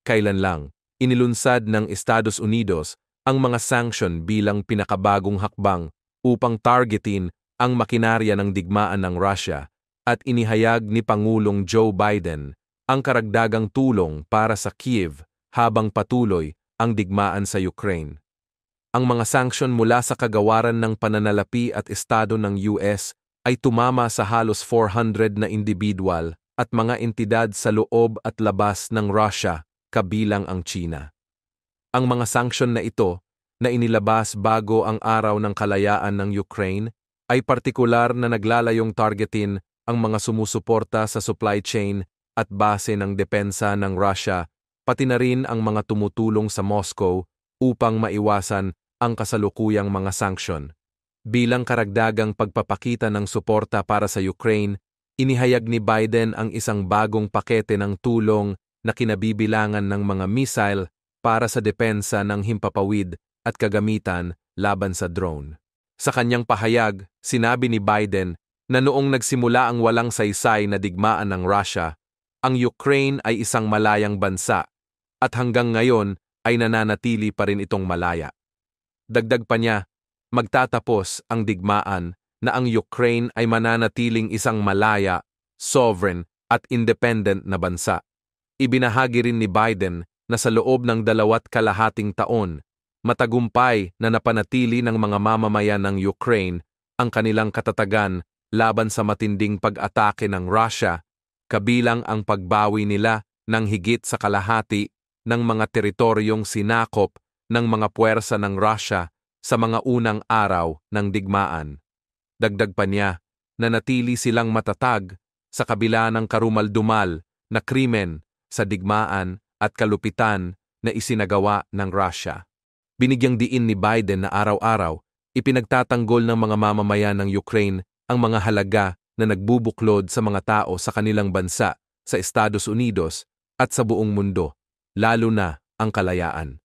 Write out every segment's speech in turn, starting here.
kailan lang, inilunsad ng Estados Unidos ang mga sanction bilang pinakabagong hakbang upang targetin ang makinarya ng digmaan ng Russia at inihayag ni Pangulong Joe Biden ang karagdagang tulong para sa Kiev habang patuloy ang digmaan sa Ukraine. Ang mga sanksyon mula sa kagawaran ng pananalapi at estado ng US ay tumama sa halos 400 na individual at mga entidad sa loob at labas ng Russia, kabilang ang China. Ang mga sanksyon na ito, na inilabas bago ang araw ng kalayaan ng Ukraine, ay partikular na naglalayong targetin ang mga sumusuporta sa supply chain at base ng depensa ng Russia, pati na rin ang mga tumutulong sa Moscow upang maiwasan ang kasalukuyang mga sanksyon. Bilang karagdagang pagpapakita ng suporta para sa Ukraine, inihayag ni Biden ang isang bagong pakete ng tulong na kinabibilangan ng mga missile para sa depensa ng himpapawid at kagamitan laban sa drone. Sa kanyang pahayag, sinabi ni Biden na noong nagsimula ang walang saysay na digmaan ng Russia, ang Ukraine ay isang malayang bansa at hanggang ngayon ay nananatili pa rin itong malaya. Dagdag pa niya, magtatapos ang digmaan na ang Ukraine ay mananatiling isang malaya, sovereign at independent na bansa. Ibinahagi rin ni Biden na sa loob ng 2.5 taon, matagumpay na napanatili ng mga mamamayan ng Ukraine ang kanilang katatagan laban sa matinding pag-atake ng Russia, kabilang ang pagbawi nila ng higit sa kalahati ng mga teritoryong sinakop ng mga puwersa ng Russia sa mga unang araw ng digmaan. Dagdag pa niya, nanatili silang matatag sa kabila ng karumal-dumal na krimen sa digmaan at kalupitan na isinagawa ng Russia. Binigyang diin ni Biden na araw-araw, ipinagtatanggol ng mga mamamayan ng Ukraine ang mga halaga na nagbubuklod sa mga tao sa kanilang bansa, sa Estados Unidos at sa buong mundo, lalo na ang kalayaan.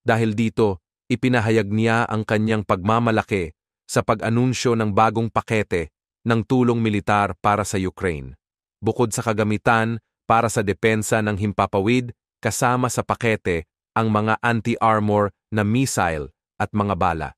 Dahil dito, ipinahayag niya ang kanyang pagmamalaki sa pag-anunsyo ng bagong pakete ng tulong militar para sa Ukraine. Bukod sa kagamitan para sa depensa ng himpapawid, kasama sa pakete ang mga anti-armor na missile at mga bala.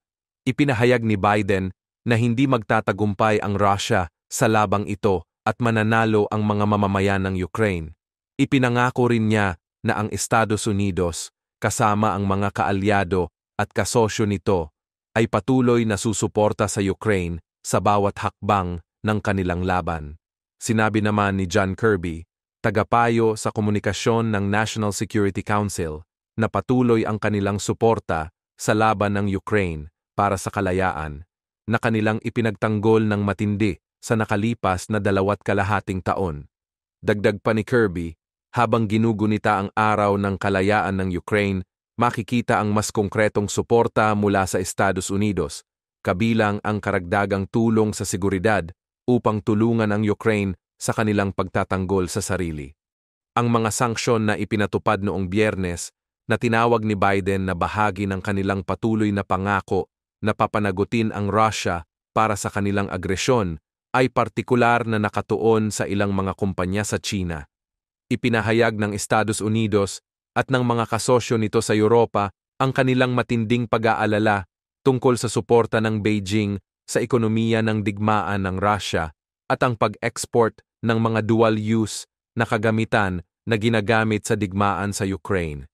Ipinahayag ni Biden na hindi magtatagumpay ang Russia sa labang ito at mananalo ang mga mamamayan ng Ukraine. Ipinangako rin niya na ang Estados Unidos, kasama ang mga kaalyado at kasosyo nito, ay patuloy na susuporta sa Ukraine sa bawat hakbang ng kanilang laban. Sinabi naman ni John Kirby, tagapayo sa komunikasyon ng National Security Council, na patuloy ang kanilang suporta sa laban ng Ukraine para sa kalayaan, na kanilang ipinagtanggol ng matindi sa nakalipas na 2.5 taon. Dagdag pa ni Kirby, habang ginugunita ang araw ng kalayaan ng Ukraine, makikita ang mas konkretong suporta mula sa Estados Unidos, kabilang ang karagdagang tulong sa seguridad upang tulungan ang Ukraine sa kanilang pagtatanggol sa sarili. Ang mga sanksyon na ipinatupad noong Biyernes na tinawag ni Biden na bahagi ng kanilang patuloy na pangako na papanagutin ang Russia para sa kanilang agresyon ay partikular na nakatuon sa ilang mga kumpanya sa China. Ipinahayag ng Estados Unidos at ng mga kasosyo nito sa Europa ang kanilang matinding pag-aalala tungkol sa suporta ng Beijing sa ekonomiya ng digmaan ng Russia at ang pag-export ng mga dual-use na kagamitan na ginagamit sa digmaan sa Ukraine.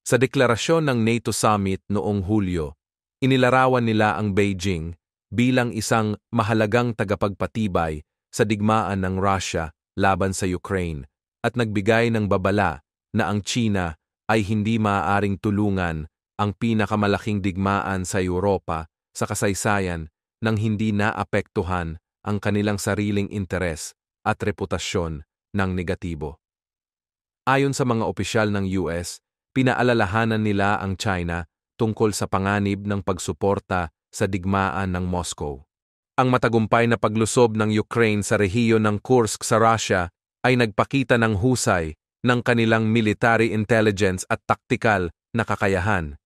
Sa deklarasyon ng NATO Summit noong Hulyo, inilarawan nila ang Beijing bilang isang mahalagang tagapagpatibay sa digmaan ng Russia laban sa Ukraine at nagbigay ng babala na ang China ay hindi maaaring tulungan ang pinakamalaking digmaan sa Europa sa kasaysayan nang hindi naapektuhan ang kanilang sariling interes at reputasyon ng negatibo. Ayon sa mga opisyal ng US, pinaalalahanan nila ang China tungkol sa panganib ng pagsuporta sa digmaan ng Moscow. Ang matagumpay na paglusob ng Ukraine sa rehiyon ng Kursk sa Russia ay nagpakita ng husay ng kanilang military intelligence at taktikal na kakayahan.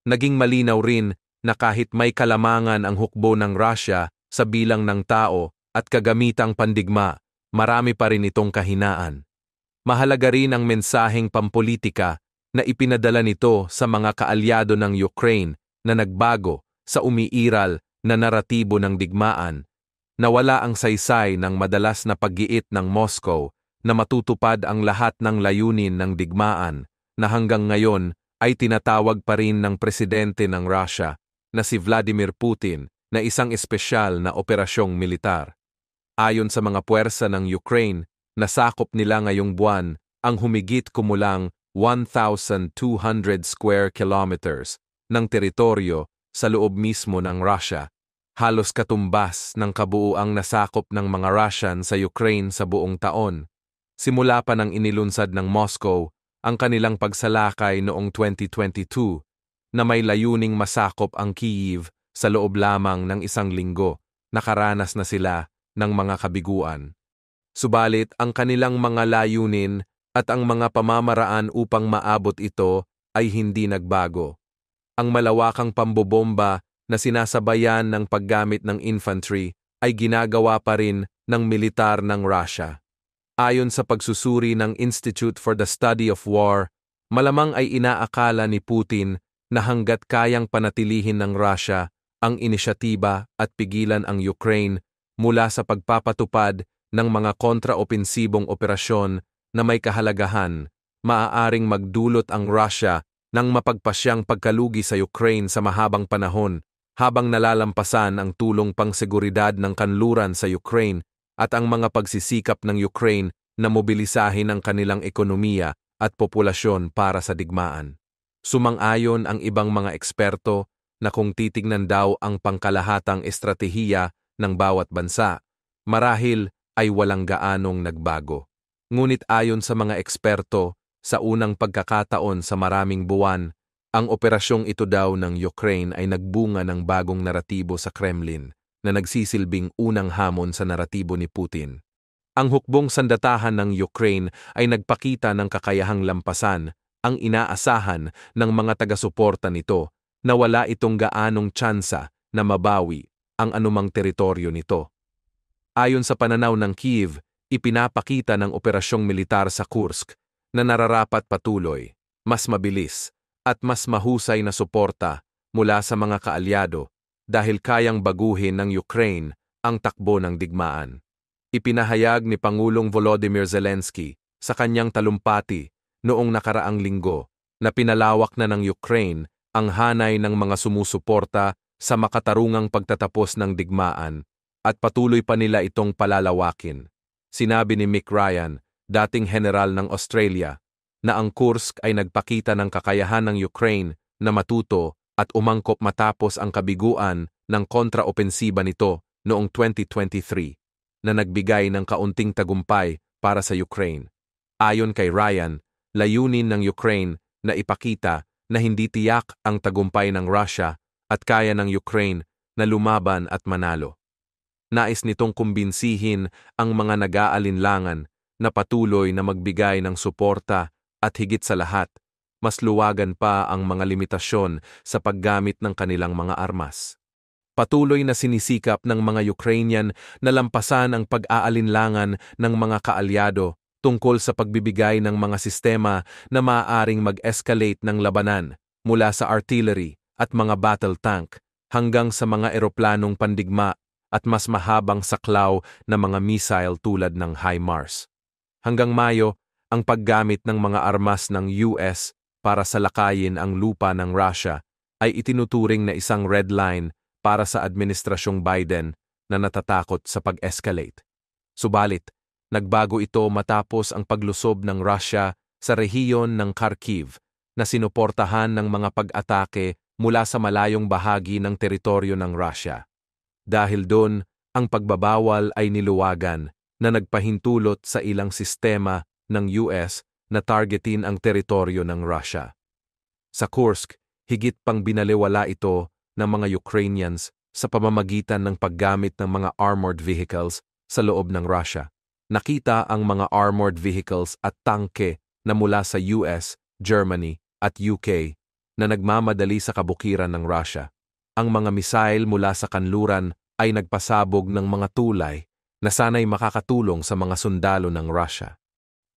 Naging malinaw rin na kahit may kalamangan ang hukbo ng Russia sa bilang ng tao at kagamitang pandigma, marami pa rin itong kahinaan. Mahalaga rin ang mensaheng pampolitika na ipinadala nito sa mga kaalyado ng Ukraine na nagbago sa umiiral na naratibo ng digmaan, nawala ang saysay ng madalas na paggiit ng Moscow na matutupad ang lahat ng layunin ng digmaan na hanggang ngayon ay tinatawag pa rin ng presidente ng Russia na si Vladimir Putin na isang espesyal na operasyong militar. Ayon sa mga puwersa ng Ukraine, nasakop nila ngayong buwan ang humigit kumulang 1,200 square kilometers ng teritoryo sa loob mismo ng Russia, halos katumbas ng kabuuang nasakop ng mga Russian sa Ukraine sa buong taon. Simula pa nang inilunsad ng Moscow ang kanilang pagsalakay noong 2022 na may layuning masakop ang Kyiv sa loob lamang ng isang linggo, nakaranas na sila ng mga kabiguan. Subalit ang kanilang mga layunin at ang mga pamamaraan upang maabot ito ay hindi nagbago. Ang malawakang pambobomba na sinasabayan ng paggamit ng infantry ay ginagawa pa rin ng militar ng Russia. Ayon sa pagsusuri ng Institute for the Study of War, malamang ay inaakala ni Putin na hanggat kayang panatilihin ng Russia ang inisyatiba at pigilan ang Ukraine mula sa pagpapatupad ng mga kontraopensibong operasyon na may kahalagahan, maaaring magdulot ang Russia ng mapagpasyang pagkalugi sa Ukraine sa mahabang panahon habang nalalampasan ang tulong pangseguridad ng kanluran sa Ukraine at ang mga pagsisikap ng Ukraine na mobilisahin ang kanilang ekonomiya at populasyon para sa digmaan. Sumang-ayon ang ibang mga eksperto na kung titignan daw ang pangkalahatang estratehiya ng bawat bansa, marahil ay walang gaanong nagbago. Ngunit ayon sa mga eksperto, sa unang pagkakataon sa maraming buwan, ang operasyong ito daw ng Ukraine ay nagbunga ng bagong naratibo sa Kremlin na nagsisilbing unang hamon sa naratibo ni Putin. Ang hukbong sandatahan ng Ukraine ay nagpakita ng kakayahang lampasan ang inaasahan ng mga taga-suporta nito na wala itong gaanong tsansa na mabawi ang anumang teritoryo nito. Ayon sa pananaw ng Kyiv, ipinapakita ng operasyong militar sa Kursk na nararapat patuloy, mas mabilis, at mas mahusay na suporta mula sa mga kaalyado dahil kayang baguhin ng Ukraine ang takbo ng digmaan. Ipinahayag ni Pangulong Volodymyr Zelensky sa kanyang talumpati noong nakaraang linggo na pinalawak na ng Ukraine ang hanay ng mga sumusuporta sa makatarungang pagtatapos ng digmaan at patuloy pa nila itong palalawakin. Sinabi ni Mick Ryan, dating general ng Australia, na ang Kursk ay nagpakita ng kakayahan ng Ukraine na matuto at umangkop matapos ang kabiguan ng kontraopensiba nito noong 2023 na nagbigay ng kaunting tagumpay para sa Ukraine. Ayon kay Ryan, layunin ng Ukraine na ipakita na hindi tiyak ang tagumpay ng Russia at kaya ng Ukraine na lumaban at manalo. Nais nitong kumbinsihin ang mga nag-aalinlangan na patuloy na magbigay ng suporta at higit sa lahat, mas luwagan pa ang mga limitasyon sa paggamit ng kanilang mga armas. Patuloy na sinisikap ng mga Ukrainian na lampasan ang pag-aalinlangan ng mga kaalyado tungkol sa pagbibigay ng mga sistema na maaaring mag-escalate ng labanan mula sa artillery at mga battle tank hanggang sa mga eroplanong pandigma at mas mahabang saklaw na mga missile tulad ng HIMARS. Hanggang Mayo, ang paggamit ng mga armas ng US para salakayin ang lupa ng Russia ay itinuturing na isang red line para sa administrasyong Biden na natatakot sa pag-escalate. Subalit, nagbago ito matapos ang paglusob ng Russia sa rehiyon ng Kharkiv na sinuportahan ng mga pag-atake mula sa malayong bahagi ng teritoryo ng Russia. Dahil doon, ang pagbabawal ay niluwagan na nagpahintulot sa ilang sistema ng US na targetin ang teritoryo ng Russia. Sa Kursk, higit pang binaliwala ito ng mga Ukrainians sa pamamagitan ng paggamit ng mga armored vehicles sa loob ng Russia. Nakita ang mga armored vehicles at tangke na mula sa US, Germany at UK na nagmamadali sa kabukiran ng Russia. Ang mga misail mula sa kanluran ay nagpasabog ng mga tulay na sana'y makakatulong sa mga sundalo ng Russia.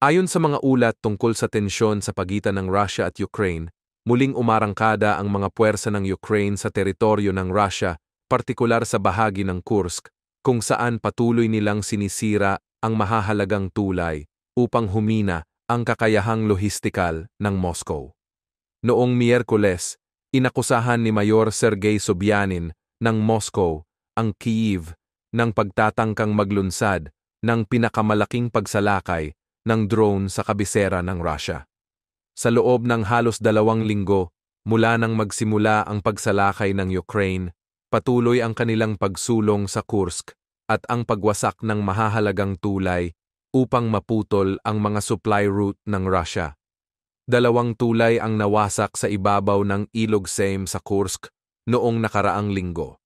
Ayon sa mga ulat tungkol sa tensyon sa pagitan ng Russia at Ukraine, muling umarangkada ang mga puwersa ng Ukraine sa teritoryo ng Russia, partikular sa bahagi ng Kursk, kung saan patuloy nilang sinisira ang mahahalagang tulay upang humina ang kakayahang lohistikal ng Moscow. Noong Miyerkules, inakusahan ni Mayor Sergei Sobyanin ng Moscow ang Kyiv ng pagtatangkang maglunsad ng pinakamalaking pagsalakay ng drone sa kabisera ng Russia. Sa loob ng halos 2 linggo, mula nang magsimula ang pagsalakay ng Ukraine, patuloy ang kanilang pagsulong sa Kursk at ang pagwasak ng mahahalagang tulay upang maputol ang mga supply route ng Russia. 2 tulay ang nawasak sa ibabaw ng Ilog Seym sa Kursk noong nakaraang linggo.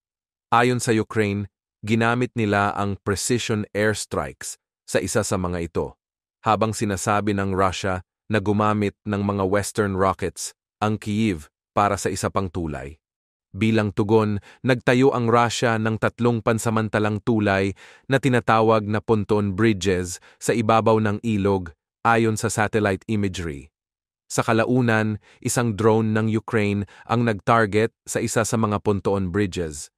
Ayon sa Ukraine, ginamit nila ang precision airstrikes sa isa sa mga ito, habang sinasabi ng Russia na gumamit ng mga Western rockets ang Kyiv para sa isa pang tulay. Bilang tugon, nagtayo ang Russia ng 3 pansamantalang tulay na tinatawag na pontoon bridges sa ibabaw ng ilog ayon sa satellite imagery. Sa kalaunan, isang drone ng Ukraine ang nag-target sa isa sa mga pontoon bridges.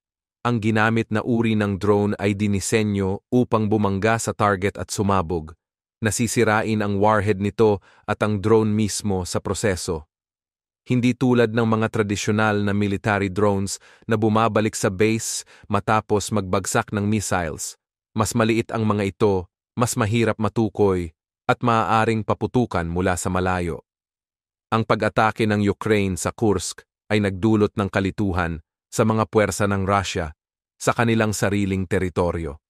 Ang ginamit na uri ng drone ay dinisenyo upang bumangga sa target at sumabog. Nasisirain ang warhead nito at ang drone mismo sa proseso. Hindi tulad ng mga tradisyonal na military drones na bumabalik sa base matapos magbagsak ng missiles. Mas maliit ang mga ito, mas mahirap matukoy, at maaaring paputukan mula sa malayo. Ang pag-atake ng Ukraine sa Kursk ay nagdulot ng kalituhan sa mga puwersa ng Russia sa kanilang sariling teritoryo.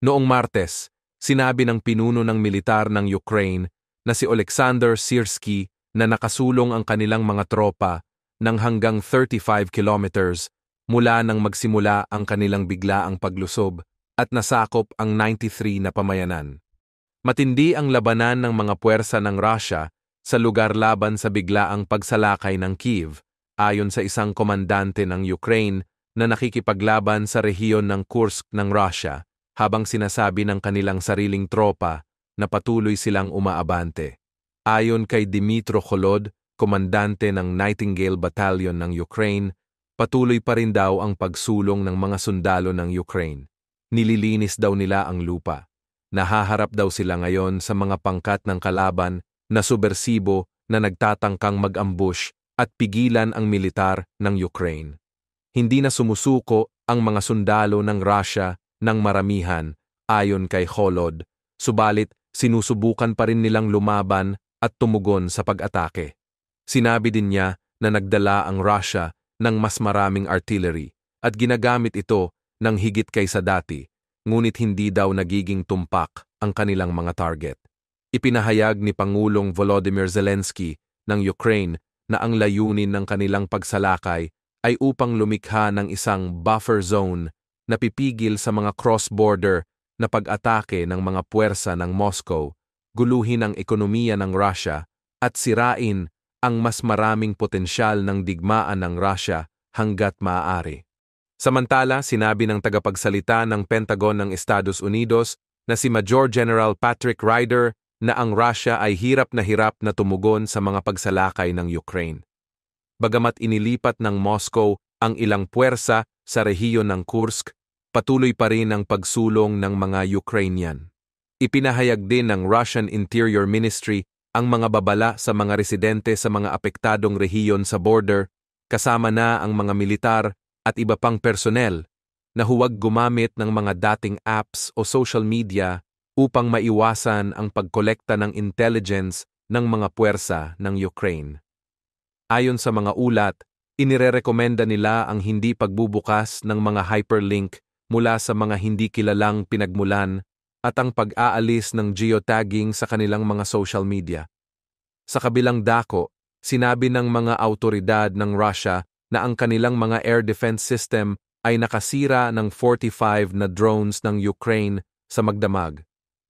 Noong Martes, sinabi ng pinuno ng militar ng Ukraine na si Oleksandr Syrskyi na nakasulong ang kanilang mga tropa ng hanggang 35 kilometers mula nang magsimula ang kanilang biglaang paglusob at nasakop ang 93 na pamayanan. Matindi ang labanan ng mga puwersa ng Russia sa lugar laban sa biglaang pagsalakay ng Kyiv, ayon sa isang komandante ng Ukraine na nakikipaglaban sa rehiyon ng Kursk ng Russia, habang sinasabi ng kanilang sariling tropa na patuloy silang umaabante. Ayon kay Dmytro Kholod, komandante ng Nightingale Battalion ng Ukraine, patuloy pa rin daw ang pagsulong ng mga sundalo ng Ukraine. Nililinis daw nila ang lupa. Nahaharap daw sila ngayon sa mga pangkat ng kalaban na subersibo na nagtatangkang mag-ambush at pigilan ang militar ng Ukraine. Hindi na sumusuko ang mga sundalo ng Russia ng maramihan, ayon kay Kholod, subalit sinusubukan pa rin nilang lumaban at tumugon sa pag-atake. Sinabi din niya na nagdala ang Russia ng mas maraming artillery at ginagamit ito ng higit kaysa dati, ngunit hindi daw nagiging tumpak ang kanilang mga target. Ipinahayag ni Pangulong Volodymyr Zelensky ng Ukraine na ang layunin ng kanilang pagsalakay ay upang lumikha ng isang buffer zone na pipigil sa mga cross-border na pag-atake ng mga puwersa ng Moscow, guluhin ang ekonomiya ng Russia at sirain ang mas maraming potensyal ng digmaan ng Russia hanggat maaari. Samantala, sinabi ng tagapagsalita ng Pentagon ng Estados Unidos na si Major General Patrick Ryder na ang Russia ay hirap na tumugon sa mga pagsalakay ng Ukraine. Bagamat inilipat ng Moscow ang ilang puwersa sa rehiyon ng Kursk, patuloy pa rin ang pagsulong ng mga Ukrainian. Ipinahayag din ng Russian Interior Ministry ang mga babala sa mga residente sa mga apektadong rehiyon sa border, kasama na ang mga militar at iba pang personnel, na huwag gumamit ng mga dating apps o social media upang maiwasan ang pagkolekta ng intelligence ng mga puwersa ng Ukraine. Ayon sa mga ulat, inirerekomenda nila ang hindi pagbubukas ng mga hyperlink mula sa mga hindi kilalang pinagmulan at ang pag-aalis ng geotagging sa kanilang mga social media. Sa kabilang dako, sinabi ng mga autoridad ng Russia na ang kanilang mga air defense system ay nakasira ng 45 na drones ng Ukraine sa magdamag.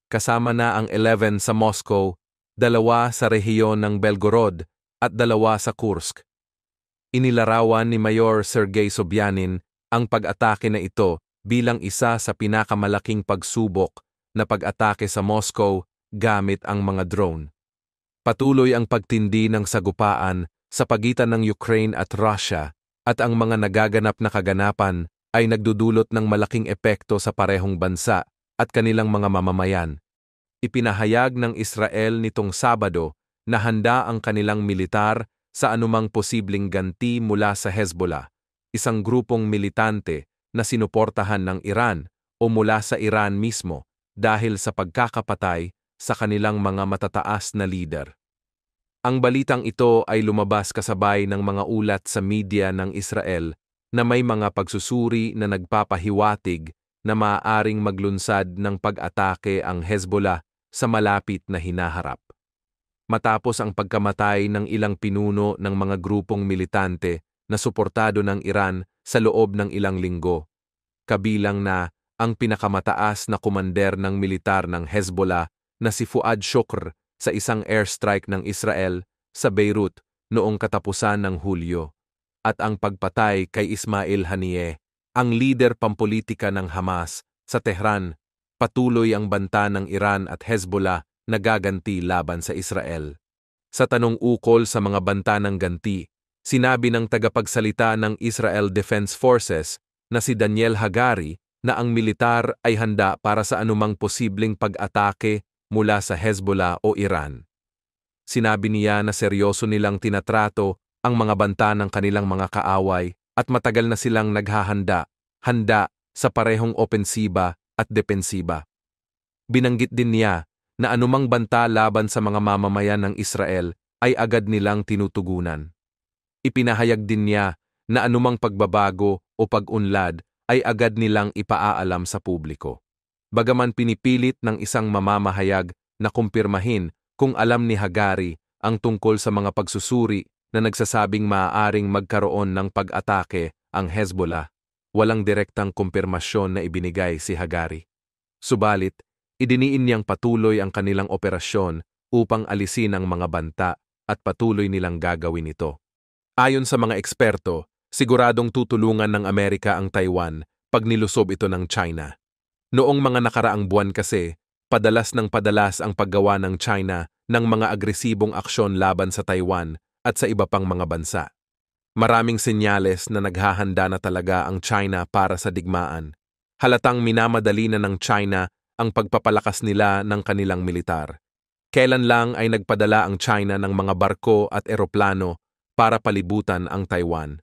Kasama na ang 11 sa Moscow, 2 sa rehiyon ng Belgorod at 2 sa Kursk. Inilarawan ni Mayor Sergei Sobyanin ang pag-atake na ito bilang isa sa pinakamalaking pagsubok na pag-atake sa Moscow gamit ang mga drone. Patuloy ang pagtindi ng sagupaan sa pagitan ng Ukraine at Russia at ang mga nagaganap na kaganapan ay nagdudulot ng malaking epekto sa parehong bansa at kanilang mga mamamayan. Ipinahayag ng Israel nitong Sabado na handa ang kanilang militar sa anumang posibleng ganti mula sa Hezbollah, isang grupong militante na sinuportahan ng Iran o mula sa Iran mismo dahil sa pagkakapatay sa kanilang mga matataas na lider. Ang balitang ito ay lumabas kasabay ng mga ulat sa media ng Israel na may mga pagsusuri na nagpapahiwatig na maaaring maglunsad ng pag-atake ang Hezbollah sa malapit na hinaharap. Matapos ang pagkamatay ng ilang pinuno ng mga grupong militante na suportado ng Iran sa loob ng ilang linggo, kabilang na ang pinakamataas na komander ng militar ng Hezbollah na si Fuad Shukr sa isang airstrike ng Israel sa Beirut noong katapusan ng Hulyo, at ang pagpatay kay Ismail Haniyeh, ang lider pampolitika ng Hamas sa Tehran. Patuloy ang banta ng Iran at Hezbollah na gaganti laban sa Israel. Sa tanong ukol sa mga banta ng ganti, sinabi ng tagapagsalita ng Israel Defense Forces na si Daniel Hagari na ang militar ay handa para sa anumang posibleng pag-atake mula sa Hezbollah o Iran. Sinabi niya na seryoso nilang tinatrato ang mga banta ng kanilang mga kaaway at matagal na silang handa sa parehong opensiba at depensiba. Binanggit din niya na anumang banta laban sa mga mamamayan ng Israel ay agad nilang tinutugunan. Ipinahayag din niya na anumang pagbabago o pag-unlad ay agad nilang ipaaalam sa publiko. Bagaman pinipilit ng isang mamamahayag na kumpirmahin kung alam ni Hagari ang tungkol sa mga pagsusuri na nagsasabing maaaring magkaroon ng pag-atake ang Hezbollah, walang direktang kumpirmasyon na ibinigay si Hagari. Subalit, idiniin niyang patuloy ang kanilang operasyon upang alisin ang mga banta at patuloy nilang gagawin ito. Ayon sa mga eksperto, siguradong tutulungan ng Amerika ang Taiwan pag nilusob ito ng China. Noong mga nakaraang buwan kasi, padalas ang paggawa ng China ng mga agresibong aksyon laban sa Taiwan at sa iba pang mga bansa. Maraming senyales na naghahanda na talaga ang China para sa digmaan. Halatang minamadali na ng China ang pagpapalakas nila ng kanilang militar. Kailan lang ay nagpadala ang China ng mga barko at eroplano para palibutan ang Taiwan.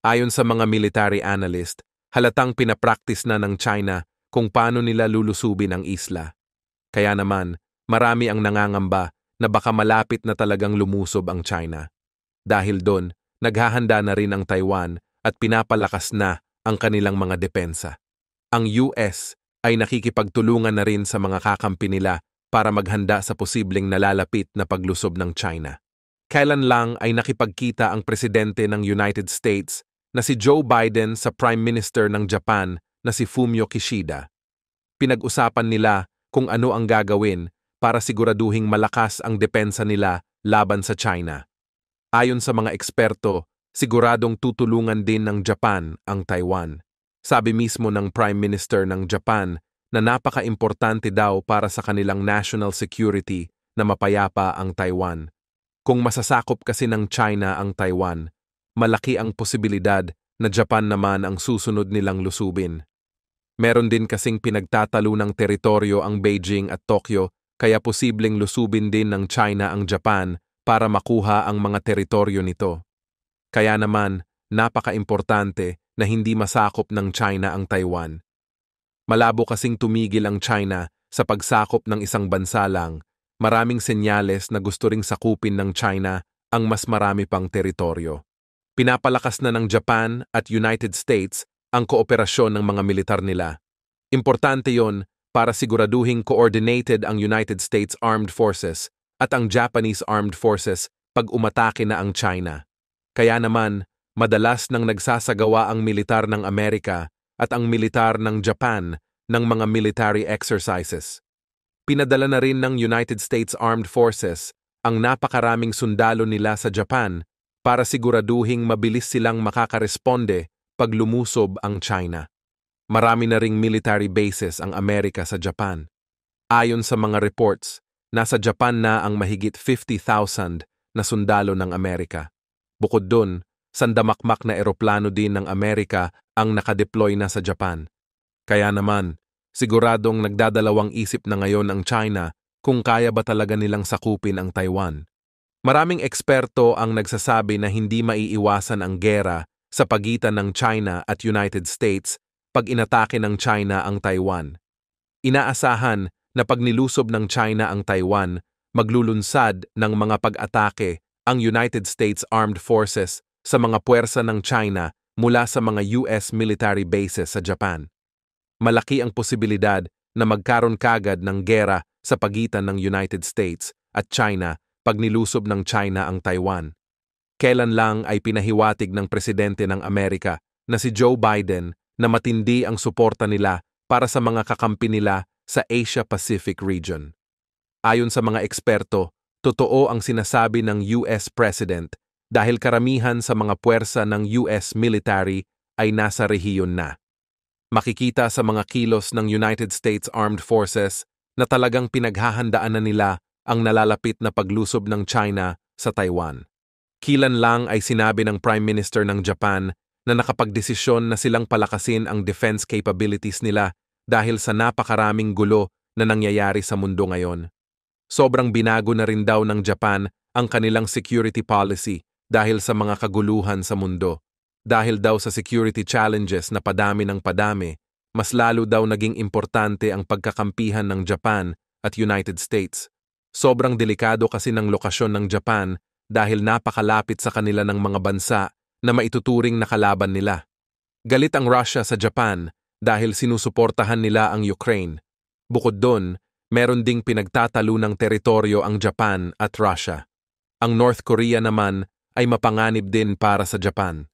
Ayon sa mga military analyst, halatang pinapractice na ng China kung paano nila lulusubin ang isla. Kaya naman, marami ang nangangamba na baka malapit na talagang lumusob ang China. Dahil doon, naghahanda na rin ang Taiwan at pinapalakas na ang kanilang mga depensa. Ang US ay nakikipagtulungan na rin sa mga kakampi nila para maghanda sa posibleng nalalapit na paglusob ng China. Kailan lang ay nakipagkita ang presidente ng United States na si Joe Biden sa Prime Minister ng Japan na si Fumio Kishida. Pinag-usapan nila kung ano ang gagawin para siguraduhing malakas ang depensa nila laban sa China. Ayon sa mga eksperto, siguradong tutulungan din ng Japan ang Taiwan. Sabi mismo ng Prime Minister ng Japan na napaka-importante daw para sa kanilang national security na mapayapa ang Taiwan. Kung masasakop kasi ng China ang Taiwan, malaki ang posibilidad na Japan naman ang susunod nilang lusubin. Meron din kasing pinagtatalo ng teritoryo ang Beijing at Tokyo, kaya posibleng lusubin din ng China ang Japan para makuha ang mga teritoryo nito. Kaya naman, napaka-importante na hindi masakop ng China ang Taiwan. Malabo kasing tumigil ang China sa pagsakop ng isang bansa lang. Maraming senyales na gusto ring sakupin ng China ang mas marami pang teritoryo. Pinapalakas na ng Japan at United States ang kooperasyon ng mga militar nila. Importante yon para siguraduhing coordinated ang United States Armed Forces at ang Japanese Armed Forces pag umatake na ang China. Kaya naman, madalas nang nagsasagawa ang militar ng Amerika at ang militar ng Japan ng mga military exercises. Pinadala na rin ng United States Armed Forces ang napakaraming sundalo nila sa Japan para siguraduhing mabilis silang makakaresponde pag lumusob ang China. Marami na ring military bases ang Amerika sa Japan. Ayon sa mga reports, nasa Japan na ang mahigit 50,000 na sundalo ng Amerika. Bukod dun, sandamakmak na eroplano din ng Amerika ang nakadeploy na sa Japan. Kaya naman, siguradong nagdadalawang isip na ngayon ang China kung kaya ba talaga nilang sakupin ang Taiwan. Maraming eksperto ang nagsasabi na hindi maiiwasan ang gera sa pagitan ng China at United States pag inatake ng China ang Taiwan. Inaasahan na pag nilusob ng China ang Taiwan, maglulunsad ng mga pag-atake ang United States Armed Forces sa mga puwersa ng China mula sa mga US military bases sa Japan. Malaki ang posibilidad na magkaroon kagad ng gera sa pagitan ng United States at China pag nilusob ng China ang Taiwan. Kailan lang ay pinahiwatig ng presidente ng Amerika na si Joe Biden na matindi ang suporta nila para sa mga kakampi nila sa Asia-Pacific region. Ayon sa mga eksperto, totoo ang sinasabi ng US President dahil karamihan sa mga puwersa ng US military ay nasa rehiyon na. Makikita sa mga kilos ng United States Armed Forces na talagang pinaghahandaan na nila ang nalalapit na paglusob ng China sa Taiwan. Kilan lang ay sinabi ng Prime Minister ng Japan na nakapagdesisyon na silang palakasin ang defense capabilities nila dahil sa napakaraming gulo na nangyayari sa mundo ngayon. Sobrang binago na rin daw ng Japan ang kanilang security policy dahil sa mga kaguluhan sa mundo. Dahil daw sa security challenges na padami ng padami, mas lalo daw naging importante ang pagkakampihan ng Japan at United States. Sobrang delikado kasi ng lokasyon ng Japan dahil napakalapit sa kanila ng mga bansa na maituturing na kalaban nila. Galit ang Russia sa Japan dahil sinusuportahan nila ang Ukraine. Bukod doon, meron ding pinagtatalo ng teritoryo ang Japan at Russia. Ang North Korea naman ay mapanganib din para sa Japan.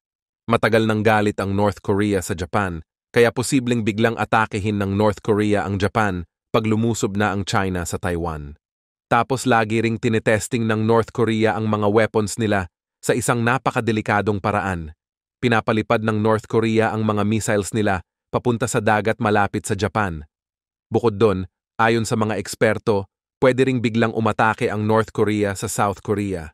Matagal nang galit ang North Korea sa Japan, kaya posibleng biglang atakehin ng North Korea ang Japan pag lumusob na ang China sa Taiwan. Tapos lagi ring tinetesting ng North Korea ang mga weapons nila sa isang napakadelikadong paraan. Pinapalipad ng North Korea ang mga missiles nila papunta sa dagat malapit sa Japan. Bukod doon, ayon sa mga eksperto, pwede ring biglang umatake ang North Korea sa South Korea.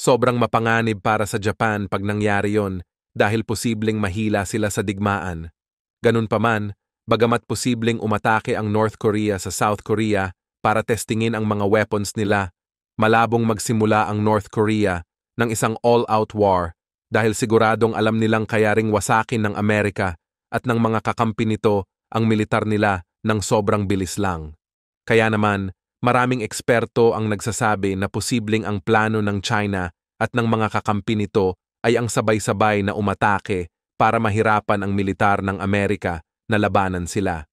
Sobrang mapanganib para sa Japan pag nangyari yon dahil posibleng mahila sila sa digmaan. Ganun pa man, bagamat posibleng umatake ang North Korea sa South Korea para testingin ang mga weapons nila, malabong magsimula ang North Korea ng isang all-out war dahil siguradong alam nilang kaya ring wasakin ng Amerika at ng mga kakampi nito ang militar nila ng sobrang bilis lang. Kaya naman, maraming eksperto ang nagsasabi na posibleng ang plano ng China at ng mga kakampi nito ay ang sabay-sabay na umatake para mahirapan ang militar ng Amerika na labanan sila.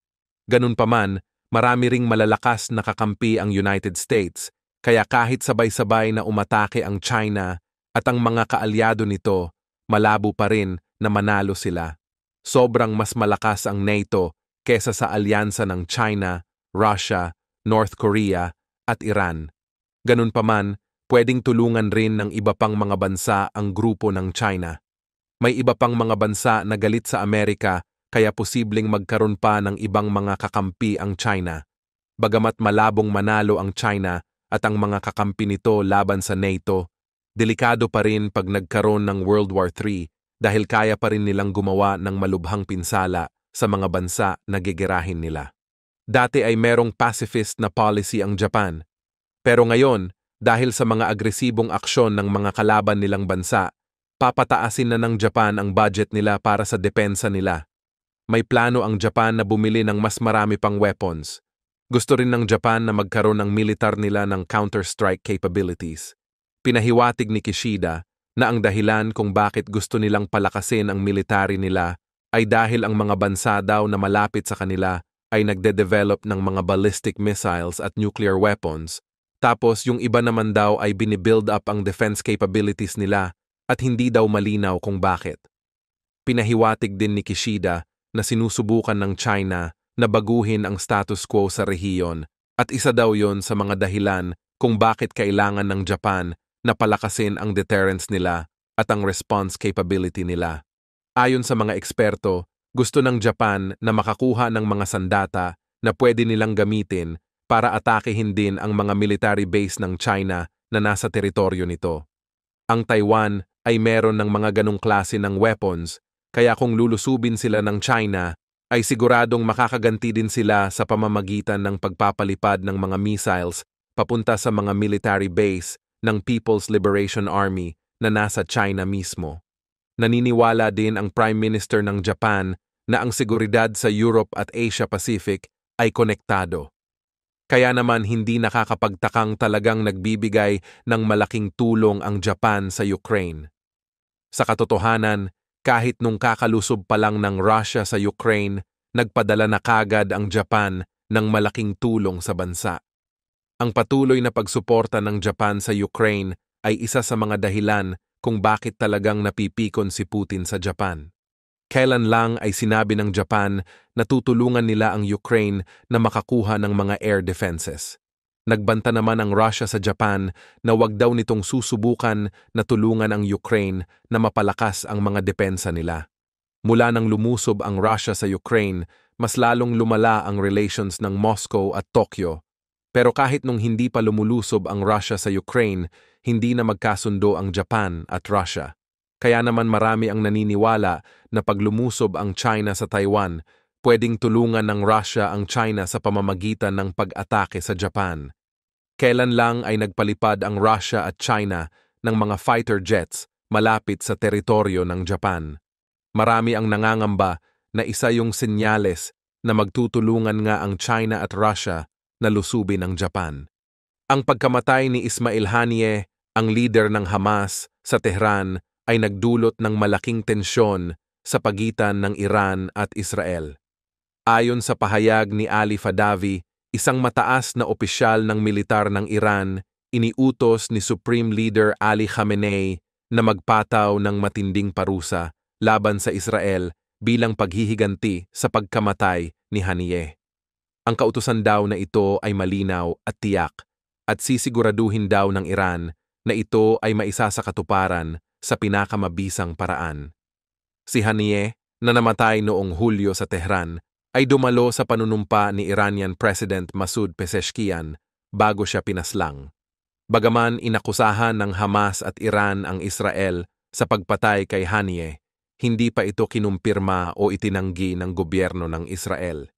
Ganun pa man, marami ring malalakas na kakampi ang United States, kaya kahit sabay-sabay na umatake ang China at ang mga kaalyado nito, malabo pa rin na manalo sila. Sobrang mas malakas ang NATO kesa sa alyansa ng China, Russia, North Korea at Iran. Ganun pa man, pwedeng tulungan rin ng iba pang mga bansa ang grupo ng China. May iba pang mga bansa na galit sa Amerika kaya posibleng magkaroon pa ng ibang mga kakampi ang China. Bagamat malabong manalo ang China at ang mga kakampi nito laban sa NATO, delikado pa rin pag nagkaroon ng World War III dahil kaya pa rin nilang gumawa ng malubhang pinsala sa mga bansa na gegerahin nila. Dati ay merong pacifist na policy ang Japan. Pero ngayon, dahil sa mga agresibong aksyon ng mga kalaban nilang bansa, papataasin na ng Japan ang budget nila para sa depensa nila. May plano ang Japan na bumili ng mas marami pang weapons. Gusto rin ng Japan na magkaroon ng militar nila ng counter-strike capabilities. Pinahiwatig ni Kishida na ang dahilan kung bakit gusto nilang palakasin ang military nila ay dahil ang mga bansa daw na malapit sa kanila ay nagde-develop ng mga ballistic missiles at nuclear weapons, tapos yung iba naman daw ay binibuild up ang defense capabilities nila at hindi daw malinaw kung bakit. Pinahiwatig din ni Kishida na sinusubukan ng China na baguhin ang status quo sa rehiyon at isa daw yon sa mga dahilan kung bakit kailangan ng Japan na palakasin ang deterrence nila at ang response capability nila. Ayon sa mga eksperto, gusto ng Japan na makakuha ng mga sandata na pwede nilang gamitin para atakehin din ang mga military base ng China na nasa teritoryo nito. Ang Taiwan ay meron ng mga ganong klase ng weapons, kaya kung lulusubin sila ng China, ay siguradong makakaganti din sila sa pamamagitan ng pagpapalipad ng mga missiles papunta sa mga military base ng People's Liberation Army na nasa China mismo. Naniniwala din ang Prime Minister ng Japan na ang seguridad sa Europe at Asia Pacific ay konektado. Kaya naman hindi nakakapagtakang talagang nagbibigay ng malaking tulong ang Japan sa Ukraine. Sa katotohanan, kahit nung kakalusob pa lang ng Russia sa Ukraine, nagpadala na kagad ang Japan ng malaking tulong sa bansa. Ang patuloy na pagsuporta ng Japan sa Ukraine ay isa sa mga dahilan kung bakit talagang napipikon si Putin sa Japan. Kailan lang ay sinabi ng Japan na tutulungan nila ang Ukraine na makakuha ng mga air defenses. Nagbanta naman ang Russia sa Japan na wag daw nitong susubukan na tulungan ang Ukraine na mapalakas ang mga depensa nila. Mula nang lumusob ang Russia sa Ukraine, mas lalong lumala ang relations ng Moscow at Tokyo. Pero kahit nung hindi pa lumulusob ang Russia sa Ukraine, hindi na magkasundo ang Japan at Russia. Kaya naman marami ang naniniwala na pag lumusob ang China sa Taiwan, pwedeng tulungan ng Russia ang China sa pamamagitan ng pag-atake sa Japan. Kailan lang ay nagpalipad ang Russia at China ng mga fighter jets malapit sa teritoryo ng Japan. Marami ang nangangamba na isa yung senyales na magtutulungan nga ang China at Russia na lusubin ang Japan. Ang pagkamatay ni Ismail Haniyeh, ang leader ng Hamas sa Tehran, ay nagdulot ng malaking tensyon sa pagitan ng Iran at Israel. Ayon sa pahayag ni Ali Fadavi, isang mataas na opisyal ng militar ng Iran, iniutos ni Supreme Leader Ali Khamenei na magpataw ng matinding parusa laban sa Israel bilang paghihiganti sa pagkamatay ni Haniyeh. Ang kautusan daw na ito ay malinaw at tiyak at sisiguraduhin daw ng Iran na ito ay maisa sa katuparan sa pinakamabisang paraan. Si Haniyeh, na namatay noong Hulyo sa Tehran, ay dumalo sa panunumpa ni Iranian President Masoud Pezeshkian bago siya pinaslang. Bagaman inakusahan ng Hamas at Iran ang Israel sa pagpatay kay Haniyeh, hindi pa ito kinumpirma o itinanggi ng gobyerno ng Israel.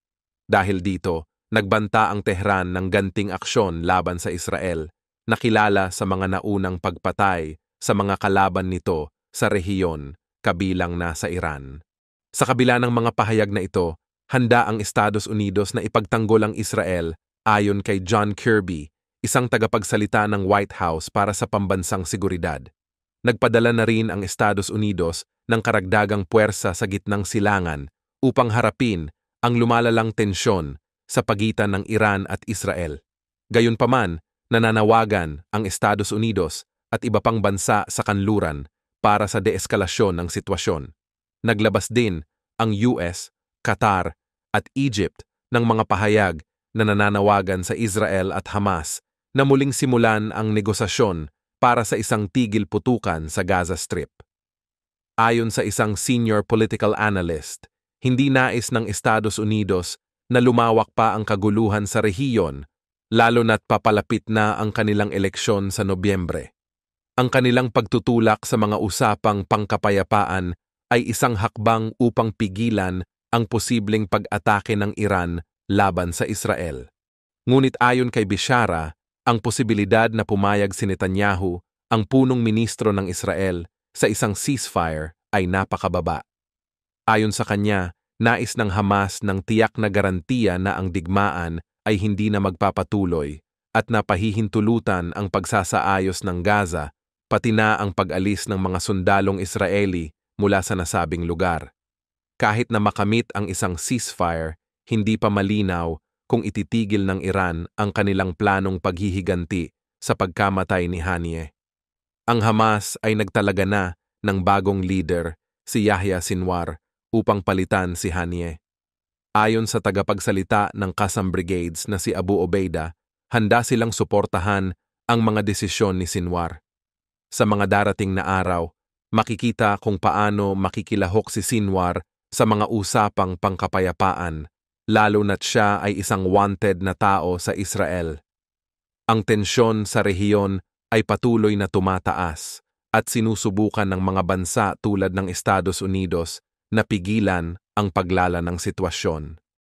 Dahil dito, nagbanta ang Tehran ng ganting aksyon laban sa Israel, nakilala sa mga naunang pagpatay sa mga kalaban nito sa rehiyon kabilang na sa Iran. Sa kabila ng mga pahayag na ito, handa ang Estados Unidos na ipagtanggol ang Israel ayon kay John Kirby, isang tagapagsalita ng White House para sa pambansang seguridad. Nagpadala na rin ang Estados Unidos ng karagdagang puwersa sa gitnang silangan upang harapin ang lumalalang tensyon sa pagitan ng Iran at Israel. Gayunpaman, nananawagan ang Estados Unidos at iba pang bansa sa kanluran para sa deeskalasyon ng sitwasyon. Naglabas din ang US, Qatar at Egypt ng mga pahayag na nananawagan sa Israel at Hamas na muling simulan ang negosasyon para sa isang tigil putukan sa Gaza Strip. Ayon sa isang senior political analyst, hindi nais ng Estados Unidos na lumawak pa ang kaguluhan sa rehiyon, lalo na't papalapit na ang kanilang eleksyon sa Nobyembre. Ang kanilang pagtutulak sa mga usapang pangkapayapaan ay isang hakbang upang pigilan ang posibleng pag-atake ng Iran laban sa Israel. Ngunit ayon kay Bishara, ang posibilidad na pumayag si Netanyahu, ang punong ministro ng Israel, sa isang ceasefire ay napakababa. Ayon sa kanya, nais ng Hamas ng tiyak na garantiya na ang digmaan ay hindi na magpapatuloy at napahihintulutan ang pagsasaayos ng Gaza, pati na ang pag-alis ng mga sundalong Israeli mula sa nasabing lugar. Kahit na makamit ang isang ceasefire, hindi pa malinaw kung ititigil ng Iran ang kanilang planong paghihiganti sa pagkamatay ni Haniyeh. Ang Hamas ay nagtalaga na ng bagong leader, si Yahya Sinwar, upang palitan si Haniyeh. Ayon sa tagapagsalita ng Qassam Brigades na si Abu Obeida, handa silang suportahan ang mga desisyon ni Sinwar. Sa mga darating na araw, makikita kung paano makikilahok si Sinwar sa mga usapang pangkapayapaan, lalo na't siya ay isang wanted na tao sa Israel. Ang tensyon sa rehiyon ay patuloy na tumataas at sinusubukan ng mga bansa tulad ng Estados Unidos na pigilan ang paglala ng sitwasyon.